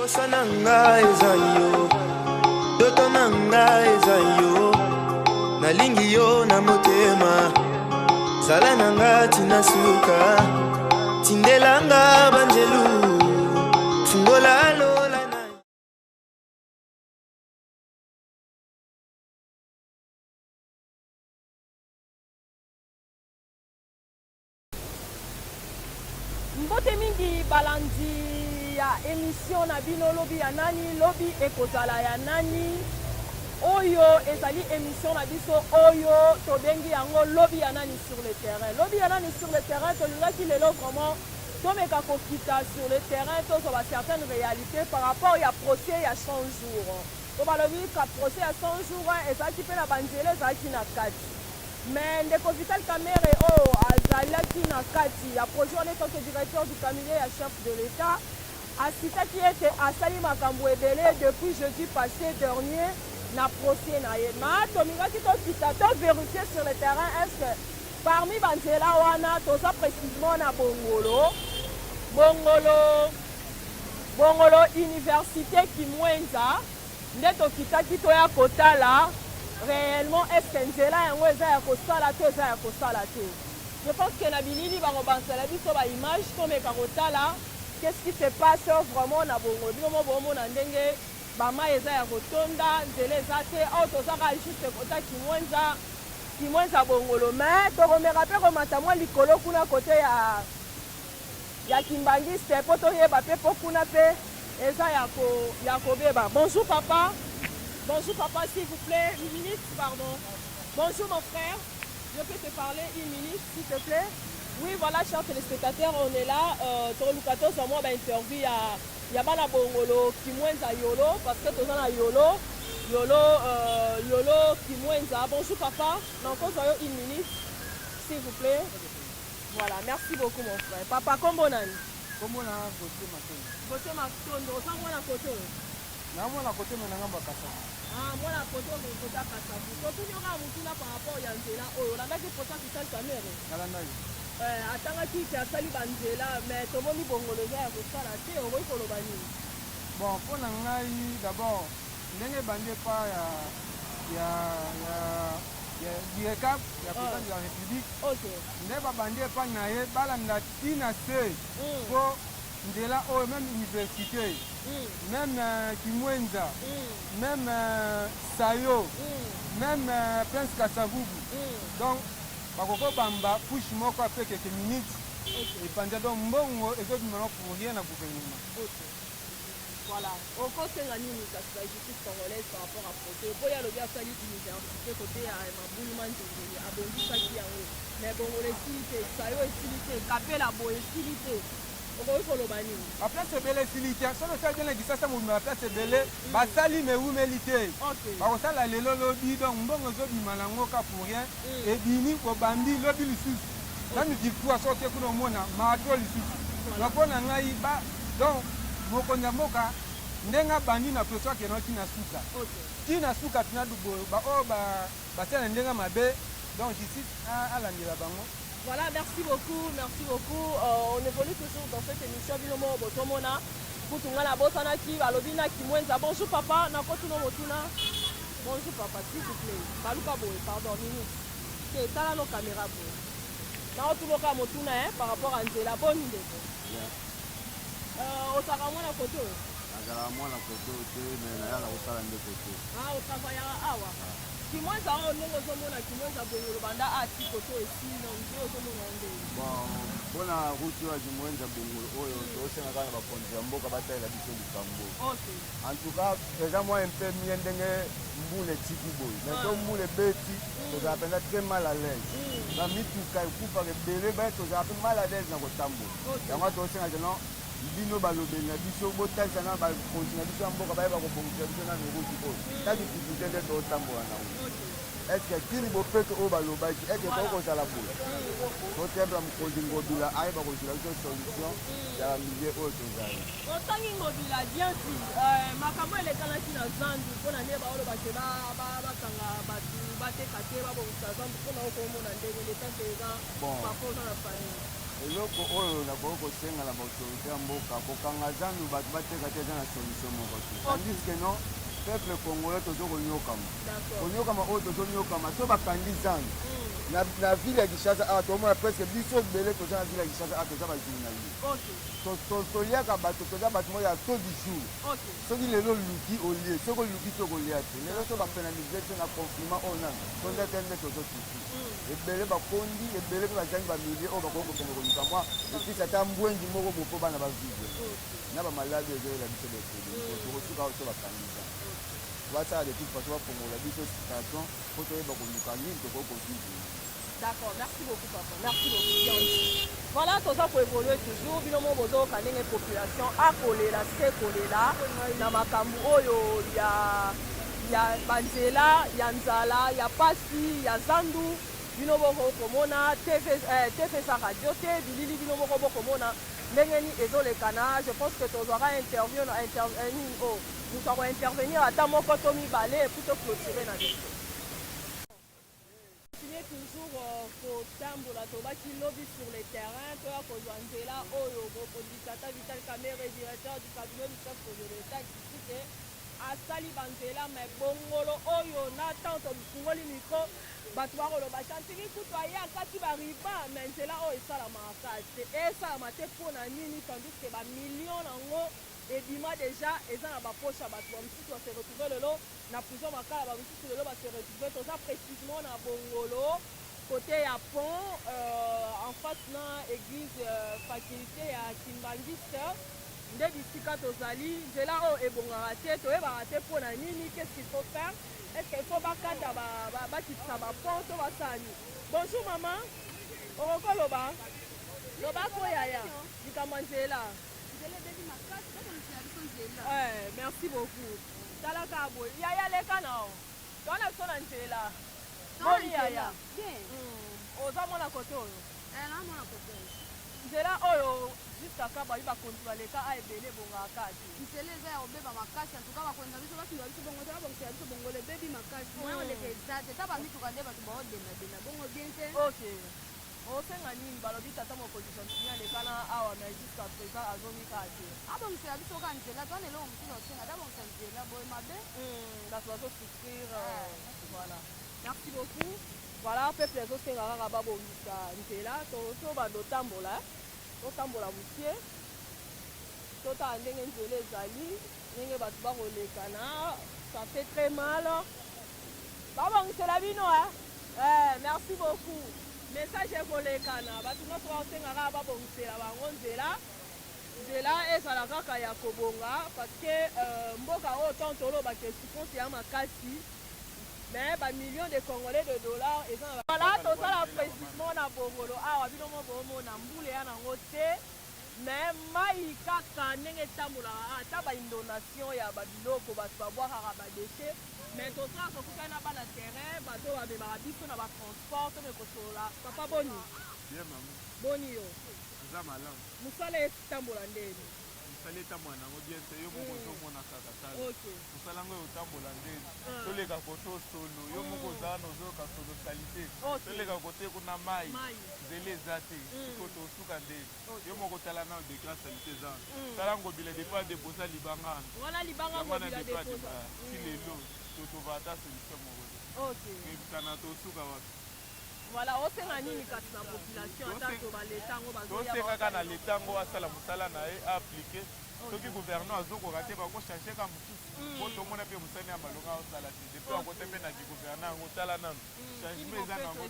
Nanga ezayo, toto nanga ezayo, nalingi yo na motema, zala nanga tina suka, tindelanga banjelu, fungola lola na. Mbote mingi balandi ya émission na bino lobi ya nani lobi ekozala ya nani oyo ezali émission na biso oyo tobengi yango lobi ya nani sur le terrain. Lobi ya nani sur le terrain tolingaki lelo vraiment tomeka kokita sur le terrain tozwa certaines réalités par rapport ya procès ya 100 jours. To balobi ka procès ya 100 jours ezalaki mpe na banzela ezalaki na kati. Mais ndeko Vital Kamerhe azalaki na kati ya projet en tant que directeur du cabinet ya chef de l'État asitaki ete asali makambo ebele depuis jeudi passé dernier na procès na ye. Ma tomingaki tokita to vérifier sur le terrain est-ce que parmi banzela wana toza précisément na Bongolo Université Kimwenza nde tokitaki toya kotala réellement est-ce que nzela yango eza ya kosala to eza ya kosala te. Je pense que na bilili bakobansala biso ba image tomeka kotala qu'est-ce qui se passe vraiment na bongo bino mo bomona ndenge bama eza ya kotonda nzela eza te oyo tozaka juste kota Kimwenza Bongolo mais tokomeka mpe komata mwa likolo kuna kote ya Kimbangiste mpo toyeba mpe mpo kuna mpe eza ya kobeba. Bonjour papa. Bonjour papa, s'il vous plaît, une minute, pardon. Bonjour mon frère, je peux te parler une minute, s'il te plaît. Oui, voilà, chers téléspectateurs, on est là. Tolukato, c'est moi, interview il y a Bana Bongolo, Kimwenza Yolo, parce que tu as Yolo, Kimwenza. Bonjour papa, encore une minute, s'il vous plaît. Voilà, merci beaucoup mon frère. Papa, comment on a? Comment on a voté ma Voté ma tonne, on s'en va la photo. Na mwana kote mwana ngamba kasa. Ah, mwana kote mo kota kasa. Ko tunyoka mutuna par rapport ya nzela oyo. La ndaki pota Vital Kamerhe. Nala ndaki. Atangaki ki asali banzela mais tomoni Bongolo ya kosala te okoki koloba nini? Bon, mpona ngai d'abord ndenge bande pa ya directeur ya président de la République. OK. Nde babande pa na ye balanda tina se. Po nzela oyo même université. Même Kimwenza, même Sayo, même Prince Kasavubu. Donc, bakoko bamba push moko après quelques minutes. Et pendant donc mbongo et d'autres maintenant pour rien à gouvernement. Voilà. Au conseil la justice congolaise par rapport à procès. Pour y aller bien salir université côté à Maboulman à Bondi Saki yango. Mais bon on est silité, Sayo est silité, Kapela boy est silité. Après c'est belé silité, solo ça vient de ça mon après c'est belé, basali mais où mélité. OK. Parce que la lelo lobi donc mbongo zo bimalango ka pour rien et bini ko bandi lobi lisusu. Ça nous dit quoi sortir ko mona mato lisusu. La kona ngai ba donc mokonza moka ndenga bandi na pression ke no tina suka. OK. Tina suka tina dubo ba o ba tena ndenga mabe donc ici à la ndela bango. Voilà, merci beaucoup, merci beaucoup. On évolue toujours dans cette émission Binomo Botomona. Kutungana Bosana ki, Alobina Kimwenza. Bonjour papa, Nakotuno Motuna. Bonjour papa, s'il vous plaît. Baluka Boy, pardon, minute. Ok, t'as nos caméras boy. Nakotuno Motuna, par rapport à Nzela, bonne idée. Osaka mwana koto. Osaka mwana koto, mais nayala osala nde koto. Ah, osaka awa. Kimwenza o ndenge ozomona Kimwenza Bongolo banda ati koto esili na nde ozomona ndenge. Bon, mpona route oyo ya Kimwenza Bongolo oyo tosenga kaka bakonzi ya mboka batalela biso likambo. Okay. En tout cas, eza mwa mpe mie ndenge mbula etiki boye. Mais to mbula ebeti tozala mpenza très mal à l'aise. Na mituka ekufaka ebele baye tozala mpe mal à l'aise na kotambola. Yango tosenga keno bino balobeli na biso botalisa na bakonzi na biso ya mboka bayeba kobongisa biso na miruti oyo ta difficulté nde totambola nango. Estce kiri bopeto oyo balobaki eke kokozala boye totebla mokonzi Ngobila ayeba kozela biso solution ya milieu oyo tozali. Otangi Ngobila dianti makambo elekanaki na zandu mpona nde baolobake bakanga batu bateka te babongisa zandu mpona okomona ndenge leta te eza bapo oza na famille. eloko oyo nakoki kosenga na baautorité ya mboka kokanga zandu bato bateka te eza na solution moko te tandis que non peuple congolais tozo konyokama oyo tozonyokama so bakandi zandu na ville ya Kinshasa awa tomona presque biso ebele toza na ville ya Kinshasa awa toza bajournaliste toliaka bato toza bato moko ya taux du jour soki lelo oluki olie soki oluki te okolia te lelo so bapénalize te na confinement oyo nani tonda te nde tozotuki ebele bakondi ebele mpe bazangi bamilie oyo bakoki kokende koluka mwa episi ata mbwengi moko bopo bana bavide na bamaladi ezoyela biso befele tokosuka oyo so bakanisa basala de toute façon bafongola biso situation po toyeba koluka nini tokoki kovide. D'accord, merci beaucoup papa, merci beaucoup. Voilà, tout ça pour évoluer toujours. Binomo bozo kanenge population a kolela, se kolela. Na makambu oyo ya banzela, ya nzala, ya pasi, ya zandu. Binomo komona TV sa radio te, bilili binomo komona. Ndengeni ezolekana, je pense que tu auras intervenir nous allons intervenir à Tamoko Tomi Balé pour te clôturer dans les toujours au tambola tobaki lobby sur le terrain to ya kozwa nzela oyo bokodisata Vital Kamerhe directeur du cabinet du chef de l'État kisike asali banzela me bongolo oyo na tanto bifungoli miko bato bakoloba chantiki kutu aye akati bariba me nzela oyo esalamaka te esalama te mpona nini tandis ke bamillion nango ebima déjà eza na bapoche ya bato bamisusu base retrouve lelo na prison makala bamisusu lelo base retrouve toza précisement na bongolo côté ya pont en face na église faculté ya Kimbangiste nde bisika tozali nzela oyo ebongaka te toyebaka te mpona nini qu'est-ce qu'il faut faire est-ce qu'il faut bakata bakitisa bapont to basani. Bonjour maman, okoloba lobako yaya likambo nzela. Merci beaucoup. Talaka boy. Yaya leka nao. Tona sona nzela. Boni yaya. Oza mona kote oyo. Na mona kote. Nzela oyo jusqu'à kaba iba kontra leka a ebele bonga kati. Nzela eza ya obeba makasi en tout cas bakonza biso bakinga biso bongo tala bongo ya biso bongo le baby makasi. Mwana leka exact. Taba mituka nde bato ba odenda denda bongo bien te. Okay. Osenga nini balobi tata mokonzi continue lekana awa mais jusqu'à présent azomika te abongisela biso oka nzela twana eloko mosusu osenga tabongisa nzela boye mabe bato bazosouffrir voilà merci beaucoup voilà peuple ezosenga kaka babongisa nzela to bando totambola mokie totala ndenge nzela ezali ndenge bato bakolekana ça fait très mal babongisela bino merci beaucoup. Message ekolekana bato nyonso basengaka babongisela bango nzela ezala kaka ya kobonga parce que mboka oyo ntango tolobaka souffrance ya makasi mais bamillion de congolais de dollars eza na voilà tosala précisément na bongolo awa bino mo bomona mbula ya nango te mais mai kaka ndenge etambolaka ata bainondation ya babiloko bato babwakaka badeshe mais tosala kokuta na bana terrain bato bamemaka biso na batransport tome kosolola papa boni boni yo mosala etambola ndeni mosala etambola nango bien te yo moko ozomona kaka tala mosala yango eotambola ndeni toleka kote osolo yo moko ozala nozoyoka solo salite toleka kote kuna mai nzela eza te siko tosuka ndeni yo moko tala na odekla salite eza tala ngobila depa deposa libangana wana depa si lelo tova ata solution moko ebisana tosuka wapi voilà osenga nini kasi na population ata to baletango tosengaka na letango asala mosala na ye aapplike soki gouvernement azokoka te bakochange ka mosusu po tomona mpe mosani ya malonga osala te depuis akote mpe na kigouverna yango tala nano changement eza nango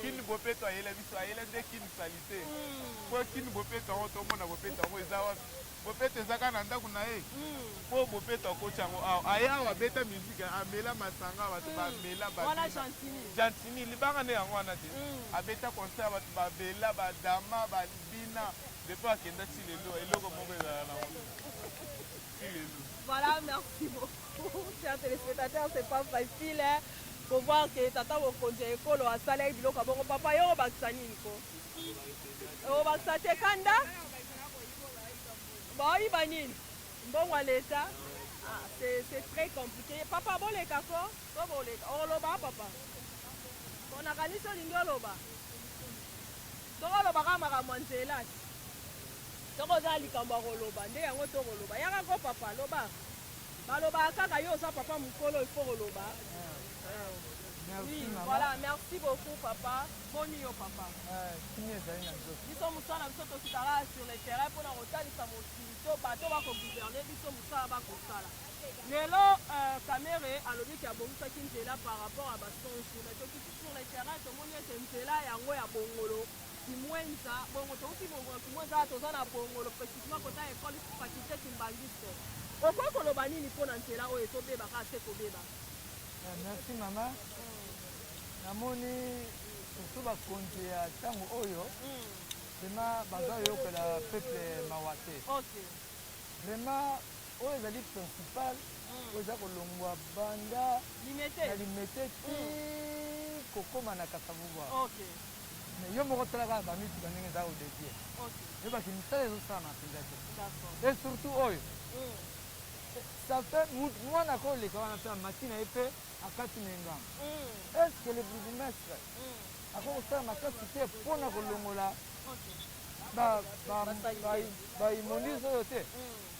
kini bopeto ayele biso ayele nde kini salite po kini bopeto yango tomona bopeto yango eza wapi bopeto ezaka na ndako na ye po bopeto akoti yango awa aye awa abeta musike amela masanga bato bamela gentini libanga nde yango wana te abeta concert bato babela badama babina depuis akenda ti lelo eloko moko ezala nango ti lelo. Voilà, merci beaucoup chers téléspectateurs, c'est pas facile pour voir que tata mokonzi ya ekolo asalaki biloko ya bongo papa yo obakisa nini ko obakisa te kanda baoyiba nini mbongo ya leta c'est très compliqué papa boleka ko to boleka oloba papa onakanisi olingi oloba tokolobaka makambo nzela tokoza likambo ya koloba nde yango tokoloba yaka ko papa loba balobaka kaka yo oza papa mokolo ifo koloba. Oui, voilà, merci beaucoup papa. Boni yo papa. Biso musala biso tokitaka sur le terrain mpona kotalisa mokili bato bakogouverner biso mosala bakosala. Lelo Kamere alobiki abongisaki nzela par rapport à basonge mais tokiti sur le terrain tomoni ete nzela yango ya bongolo kimwenza bongo touti bongolo kimwenza toza na bongolo précisément kota école faculté kimbangiso. Okoki koloba nini mpona nzela oyo etobebaka ase kobeba? Merci mama. Namoni surtout bakonzi ya ntango oyo vraiment baza yokela peuple mawa te. Vraiment oyo ezali principal oyo eza kolongwa banda na limete ti kokóma na Kasavubu. Mais yo moko talaka bamituka ndenge eza odepie yebaki misala ezosalama mpenza te et surtout oyo ça fait mwana koleka wana mpe amati na ye mpe akati na engambo. Est-ce que le bourgmestre akokosala makasi te mpona kolongola baimmonise oyo te?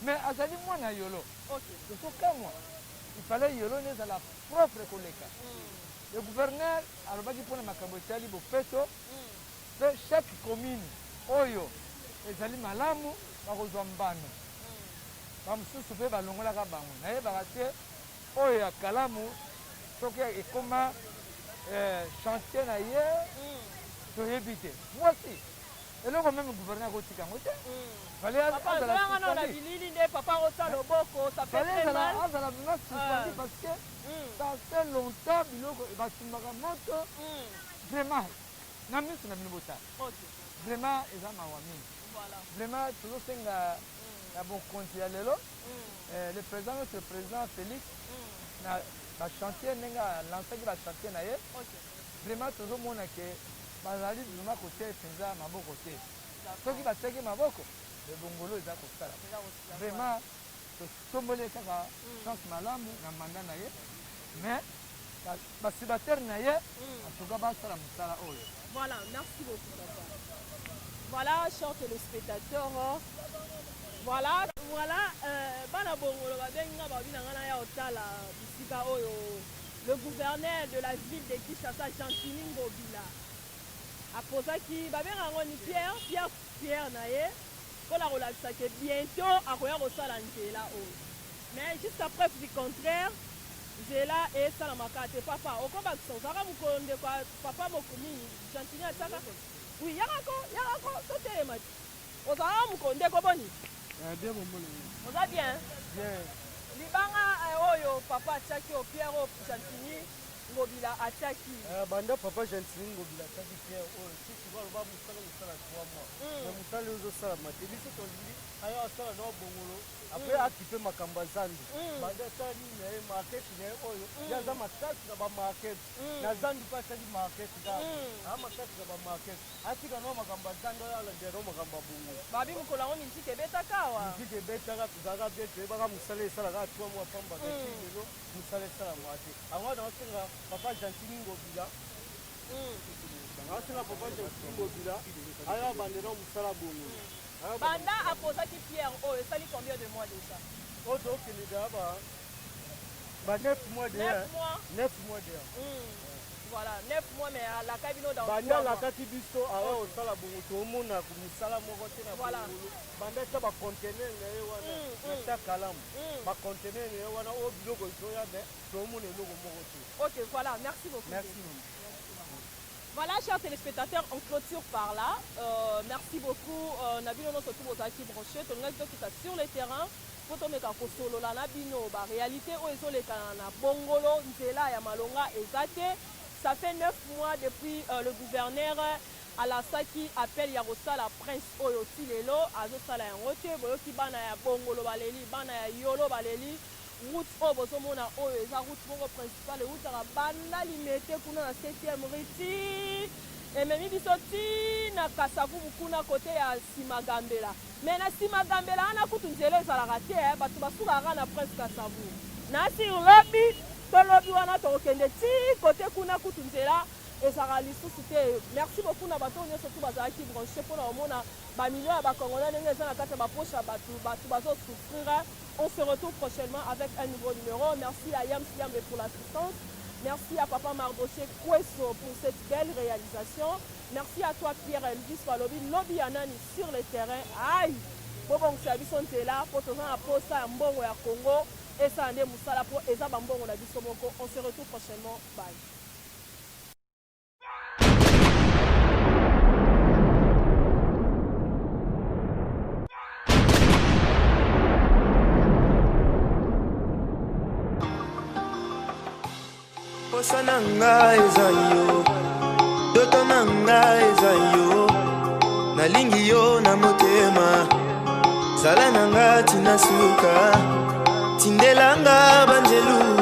Mais azali mwana yolo tosokamwa ifale yolo nde ezala propre koleka. Le gouverneur alobaki mpona makambo etali bopeto mpe chaque commune oyo ezali malamu bakozwa mbano bamosusu mpe balongolaka bango nayebaka te oyo ya kalamu soki ekoma chantier na ye toyebi te mwasi eloko meme gouverneur akotika yango te azala vraiment suspendi parce que ça fait longtemps biloko batumbaka moto vraiment na miso na bino botala vraiment eza mawa mingi vraiment tozosenga na bokonzi ya lelo le président notre président Félix na bachantier ndenge alansaki bachantier na ye vraiment tozomona ke bazali vraiment kotia mpenza maboko te soki batiaki maboko ebongolo eza kosala vraiment totomboli kaka chance malamu na manda na ye mais basibatere na ye atuka basala mosala oyo. Voilà, merci beaucoup papa. Voilà, chers téléspectateurs. Voilà, bana bongolo babenga babinanga na ya otala bisika oyo le gouverneur de la ville de Kinshasa Gentini Ngobila aposaki babenga ngo ni Pierre na ye mpona kolakisa ke bientôt akoya kosala nzela oyo mais jusqu'à preuve du contraire nzela esalamaka te papa okobakisa ozalaka mokolo ndeko papa mokomini Gentini atiaka oui yakako totelema ti ozalaka mokolo ndeko boni oza bien libanga oyo papa atiaki o Pierre o Gentini Ngobila atiaki banda papa Gentini Ngobila atiaki Pierre oyo sisi baloba mosala 3 mois mais mosala ezosalama te biso tolingi ayo asala na bongolo apres akipe makambo ya zandu banda asala nini na ye markete na ye oyo ye aza makasi na bamarkete na zandu mpe asali markete aa makasi na bamarkete atika nao makambo ya zandu oyo alandela nao makambo ya bongolo babi mokolo yango misike ebetaka awa misike ebetaka tozalaka bie toyebaka mosala esalaka 3 mois pamba lelo mosala esalamaka te yango wana osenga papa Gentini Ngobila asenga papa Gentini Ngobila ayo abandela mosala bongolo banda aposaki Pierre oyo esali combien de mois déjà oyo tokende deya ba 9 mois deya 9 mois deya voilà 9 mois mais alakaki bino dans banda alakaki biso awa osala bongo tomona mosala moko te na bongolo banda ata bacontener na ye wana ata kalamu bacontener na ye wana oyo biloko ezoya me tomona eloko moko te. Ok, voilà, merci beaucoup. Merci. Voilà, chers téléspectateurs, on clôture par là. Merci beaucoup. Nabino no surtout vos acquis branchés. Tout le monde qui est sur le terrain. Pour tomber à Kosolo, la Nabino, la réalité, où ils ont les canana Bongolo, Nzela, Yamalonga, Ezate. Ça fait 9 mois depuis le gouverneur Alasaki appelle Yarosa la prince Oyo Tilelo, Azosala Yangote, Boyoki Bana ya Bongolo Baleli, Bana ya Yolo Baleli. Route au Bosomona oyo eza route bongo principale eutaka banda limete kuna na 7e riti ememi biso ntina Kasavubu kuna kote ya Simagambela me na Simagambela wana kutu nzela ezalaka te bato basukaka na prince Kasavubu na sur lobi to lobi wana tokokende ti kote kuna kutu nzela ezalaka lisusu te. Merci beaucoup na bato nyonso tu bazalaki branché mpona komona bamilio ya bakongolais ndenge eza na kati ya baposhe ya bato bazosouffrir. On se retrouve prochainement avec un nouveau numéro. Merci à Yam Siambe pour l'assistance. Merci à Papa Mardoché Kweso pour cette belle réalisation. Merci à toi Pierre Elvis Palobi, Lobby Anani sur le terrain. Aïe! Bon, c'est là pour la poste à Mbongo à Congo. Et ça en est Moussala pour Eza Bambongo la Bisomoko. On se retrouve prochainement. Bye. Posa nanga eza yo, doto nanga eza yo, nalingi yo na motema, zala nanga tina suka, tindelanga banjelu.